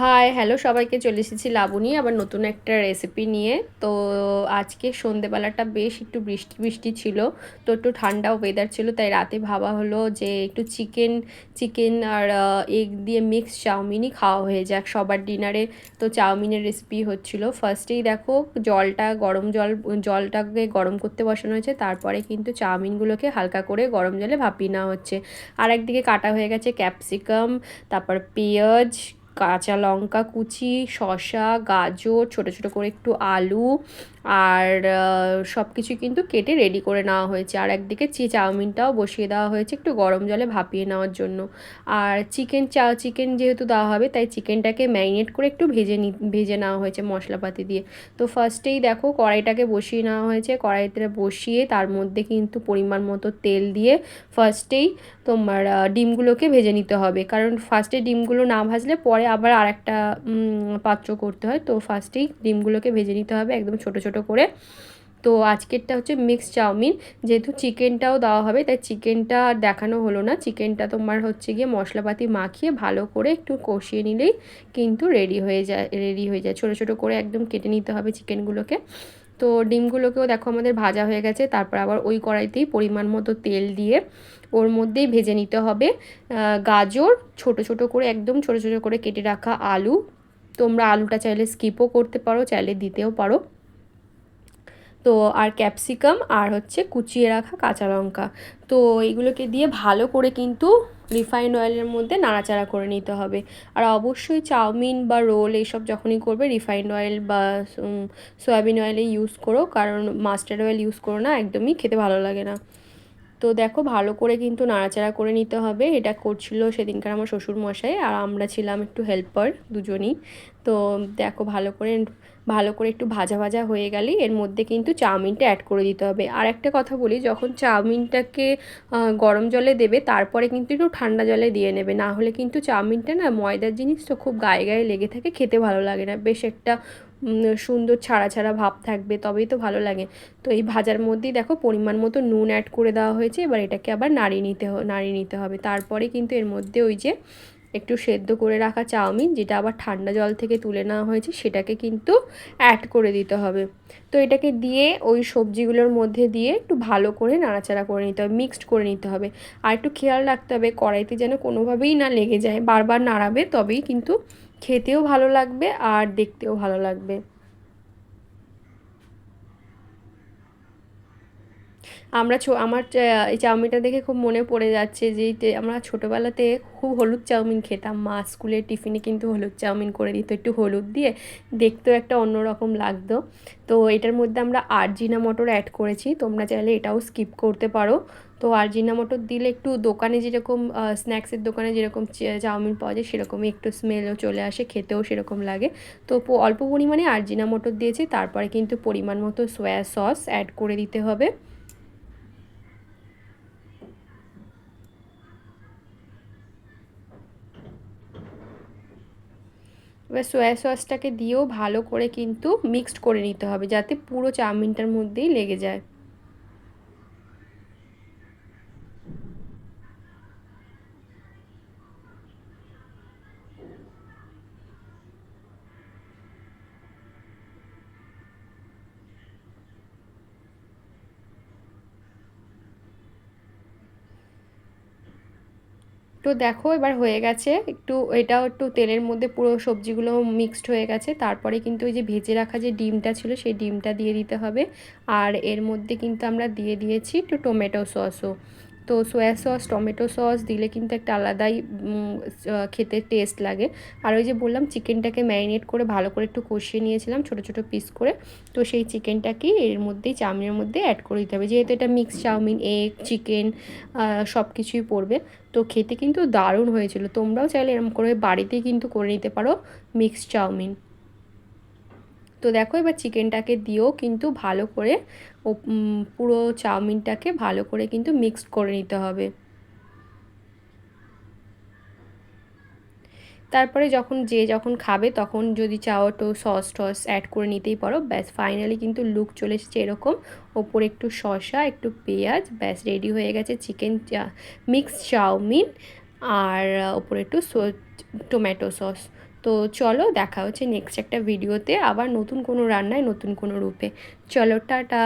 High, hello সবাইকে, চলে এসেছি লাবণী আবার নতুন একটা রেসিপি নিয়ে। তো আজকে সন্ধেবেলাটা বেশ একটু বৃষ্টি বৃষ্টি ছিল, তো একটু ঠান্ডা ওয়েদার ছিল, তাই রাতে ভাবা হলো যে একটু চিকেন চিকেন আর এগ দিয়ে মিক্স চাউমিনই খাওয়া হয়ে যাক সবার ডিনারে। তো চাউমিনের রেসিপি হচ্ছিল। ফার্স্টেই দেখো জলটাকে গরম করতে বসানো হয়েছে, তারপরে কিন্তু চাউমিনগুলোকে হালকা করে গরম জলে ভাপিয়ে নেওয়া হচ্ছে। আর একদিকে কাটা হয়ে গেছে ক্যাপসিকাম, তারপর পেঁয়াজ, কাঁচা লঙ্কা কুচি, শসা, গাজর, ছোট ছোট করে একটু আলু, আর সব কিছু কিন্তু কেটে রেডি করে নেওয়া হয়েছে। আর একদিকে চাউমিনটাও বসিয়ে দেওয়া হয়েছে একটু গরম জলে ভাপিয়ে নেওয়ার জন্য। আর চিকেন যেহেতু দেওয়া হবে, তাই চিকেনটাকে ম্যারিনেট করে একটু ভেজে নেওয়া হয়েছে মশলাপাতি দিয়ে। তো ফার্স্টেই দেখো কড়াইটাকে বসিয়ে নেওয়া হয়েছে, কড়াইতে বসিয়ে তার মধ্যে কিন্তু পরিমাণ মতো তেল দিয়ে ফার্স্টেই তোমার ডিমগুলোকে ভেজে নিতে হবে, কারণ ফার্স্টে ডিমগুলো না ভাজলে পরে আবার আরেকটা পাত্র করতে হয়। তো ফার্স্টেই ডিমগুলোকে ভেজে নিতে হবে একদম ছোট ছোট করে। তো আজকেরটা হচ্ছে মিক্স চাউমিন, যেহেতু চিকেনটাও দেওয়া হবে তাই চিকেনটা দেখানো হলো না। চিকেনটা তোমার হচ্ছে গিয়ে মশলাপাতি মাখিয়ে ভালো করে একটু কষিয়ে নিলেই কিন্তু রেডি হয়ে যায়। ছোটো ছোটো করে একদম কেটে নিতে হবে চিকেনগুলোকে। তো ডিমগুলোকেও দেখো আমাদের ভাজা হয়ে গেছে, তারপর আবার ওই কড়াইতেই পরিমাণ মতো তেল দিয়ে ওর মধ্যেই ভেজে নিতে হবে গাজর, ছোট ছোট করে একদম ছোট ছোট করে কেটে রাখা আলু। তোমরা আলুটা চাইলে স্কিপও করতে পারো, চাইলে দিতেও পারো। তো আর ক্যাপসিকাম আর হচ্ছে কুচিয়ে রাখা কাঁচা লঙ্কা। তো এইগুলোকে দিয়ে ভালো করে কিন্তু রিফাইন্ড অয়েলের মধ্যে নাড়াচাড়া করে নিতে হবে। আর অবশ্যই চাউমিন বা রোল এইসব যখনই করবে রিফাইন্ড অয়েল বা সয়াবিন অয়েলে ইউজ করো, কারণ মাস্টার্ড অয়েল ইউজ করো না, একদমই খেতে ভালো লাগে না। তো দেখো ভালো করে কিন্তু নাড়াচাড়া করে নিতে হবে। এটা করছিল সেদিনকার আমার শ্বশুরমশাই, আর আমরা ছিলাম একটু হেল্পার দুজনই। তো দেখো ভালো করে একটু ভাজা ভাজা হয়ে গেলেই এর মধ্যে কিন্তু চাউমিনটা অ্যাড করে দিতে হবে। আর একটা কথা বলি, যখন চাউমিনটাকে গরম জলে দেবে তারপরে কিন্তু একটু ঠান্ডা জলে দিয়ে নেবে, না হলে কিন্তু চাউমিনটা না ময়দার জিনিস তো খুব গায়ে গায়ে লেগে থাকে, খেতে ভালো লাগে না। বেশ একটা সুন্দর ছাড়া ছাড়া ভাব থাকবে, তবেই তো ভালো লাগে। তো এই ভাজার মধ্যেই দেখো পরিমাণ মতো নুন অ্যাড করে দেওয়া হয়েছে। এবার এটাকে আবার নাড়িয়ে নিতে হবে। তারপরে কিন্তু এর মধ্যে ওই যে একটু সেদ্ধ করে রাখা চাউমিন, যেটা আবার ঠান্ডা জল থেকে তুলে নেওয়া হয়েছে, সেটাকে কিন্তু অ্যাড করে দিতে হবে। তো এটাকে দিয়ে ওই সবজিগুলোর মধ্যে দিয়ে একটু ভালো করে নাড়াচাড়া করে নিতে হবে, মিক্সড করে নিতে হবে। আর একটু খেয়াল রাখতে হবে কড়াইতে যেন কোনোভাবেই না লেগে যায়, বারবার নাড়াবে, তবেই কিন্তু খেতেও ভালো লাগবে আর দেখতেও ভালো লাগবে। আমার এই চাউমিনটা দেখে খুব মনে পড়ে যাচ্ছে যে আমরা ছোটোবেলাতে খুব হলুদ চাউমিন খেতাম। মা স্কুলের টিফিনে কিন্তু হলুদ চাউমিন করে দিত একটু হলুদ দিয়ে, দেখতেও একটা অন্যরকম লাগতো। তো এটার মধ্যে আমরা আরজিনা মটর অ্যাড করেছি, তোমরা চাইলে এটাও স্কিপ করতে পারো। তো আরজিনা মটর দিলে একটু দোকানে যেরকম স্ন্যাক্সের দোকানে যেরকম চাউমিন পাওয়া যায় সেরকমই একটু স্মেলও চলে আসে, খেতেও সেরকম লাগে। তো অল্প পরিমাণে আরজিনা মটর দিয়েছি, তারপরে কিন্তু পরিমাণ মতো সয়া সস অ্যাড করে দিতে হবে। এবার সয়া সসটাকে দিয়েও ভালো করে কিন্তু মিক্সড করে নিতে হবে, যাতে পুরো চাউমিনটার মধ্যেই লেগে যায়। তো দেখো এবার হয়ে গেছে, এটাও একটু তেলের মধ্যে পুরো সবজিগুলো মিক্সড হয়ে গেছে। তারপরে কিন্তু ওই যে ভেজে রাখা যে ডিমটা ছিল সেই ডিমটা দিয়ে দিতে হবে। আর এর মধ্যে কিন্তু আমরা দিয়ে দিয়েছি একটু টমেটো সসও। তো সয়া সস টমেটো সস দিলে কিন্তু একটা আলাদাই খেতে টেস্ট লাগে। আর ওই যে বললাম চিকেনটাকে ম্যারিনেট করে ভালো করে একটু কষিয়ে নিয়েছিলাম ছোটো ছোটো পিস করে, তো সেই চিকেনটাকেই এর মধ্যেই চাউমিনের মধ্যে অ্যাড করে দিতে হবে, যেহেতু এটা মিক্স চাউমিন, এগ, চিকেন সব কিছুই পড়বে। তো খেতে কিন্তু দারুণ হয়েছিল। তোমরাও চাইলে এরকম করে বাড়িতেই কিন্তু করে নিতে পারো মিক্সড চাউমিন। তো দেখো এবার চিকেনটাকে দিয়েও কিন্তু ভালো করে পুরো চাউমিনটাকে ভালো করে কিন্তু মিক্সড করে নিতে হবে। তারপরে যখন খাবে তখন যদি চাও একটু সস টস অ্যাড করে নিতেই পারো। ব্যাস ফাইনালি কিন্তু লুক চলে এসেছে এরকম। ওপরে একটু শসা, একটু পেঁয়াজ, ব্যাস রেডি হয়ে গেছে চিকেন মিক্স চাউমিন। আর ওপরে একটু টমেটো সস। তো চলো দেখা হচ্ছে নেক্সট একটা ভিডিওতে, আবার নতুন কোনো রান্নায় নতুন কোনো রূপে। চলো টাটা।